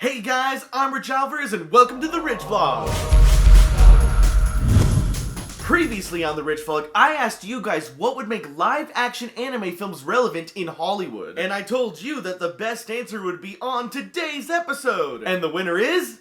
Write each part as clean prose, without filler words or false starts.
Hey guys, I'm Alvarez and welcome to the Rich Vlog. Previously on the Rich Vlog, I asked you guys what would make live-action anime films relevant in Hollywood. And I told you that the best answer would be on today's episode. And the winner is...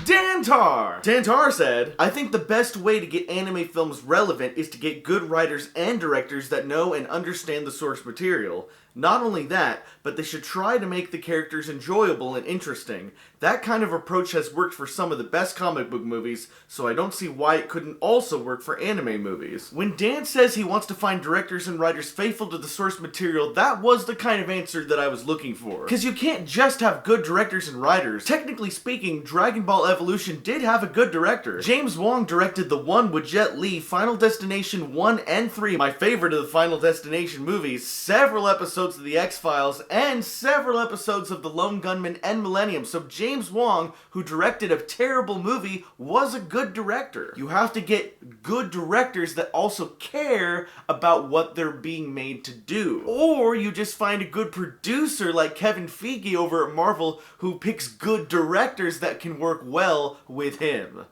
Dantar! Dantar said, I think the best way to get anime films relevant is to get good writers and directors that know and understand the source material. Not only that, but they should try to make the characters enjoyable and interesting. That kind of approach has worked for some of the best comic book movies, so I don't see why it couldn't also work for anime movies. When Dan says he wants to find directors and writers faithful to the source material, that was the kind of answer that I was looking for. Because you can't just have good directors and writers. Technically speaking, Dragon Ball Evolution did have a good director. James Wong directed the one with Jet Li, Final Destination 1 and 3, my favorite of the Final Destination movies, several episodes of The X-Files, and several episodes of The Lone Gunman and Millennium. So James Wong, who directed a terrible movie, was a good director. You have to get good directors that also care about what they're being made to do. Or you just find a good producer like Kevin Feige over at Marvel who picks good directors that can work well with him.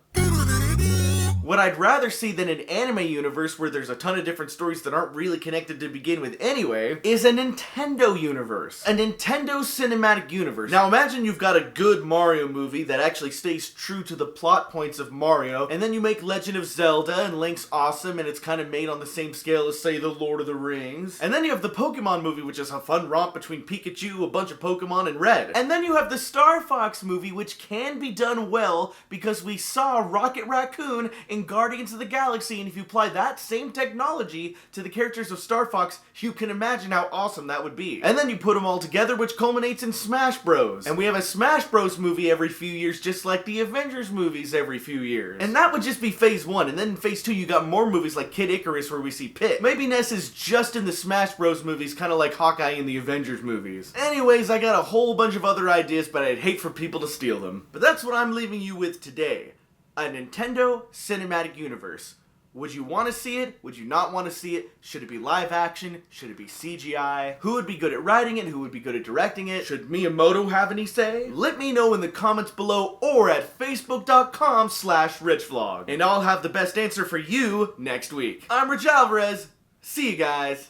What I'd rather see than an anime universe where there's a ton of different stories that aren't really connected to begin with anyway, is a Nintendo universe. A Nintendo cinematic universe. Now imagine you've got a good Mario movie that actually stays true to the plot points of Mario, and then you make Legend of Zelda, and Link's awesome, and it's kind of made on the same scale as, say, The Lord of the Rings. And then you have the Pokemon movie, which is a fun romp between Pikachu, a bunch of Pokemon, and Red. And then you have the Star Fox movie, which can be done well, because we saw Rocket Raccoon in Guardians of the Galaxy, and if you apply that same technology to the characters of Star Fox, you can imagine how awesome that would be. And then you put them all together, which culminates in Smash Bros. And we have a Smash Bros movie every few years, just like the Avengers movies every few years. And that would just be phase 1, and then in phase 2 you got more movies like Kid Icarus where we see Pit. Maybe Ness is just in the Smash Bros movies, kind of like Hawkeye in the Avengers movies. Anyways, I got a whole bunch of other ideas, but I'd hate for people to steal them. But that's what I'm leaving you with today. A Nintendo cinematic universe. Would you want to see it? Would you not want to see it? Should it be live action? Should it be CGI? Who would be good at writing it? Who would be good at directing it? Should Miyamoto have any say? Let me know in the comments below or at facebook.com/richvlog. And I'll have the best answer for you next week. I'm Rich Alvarez. See you guys.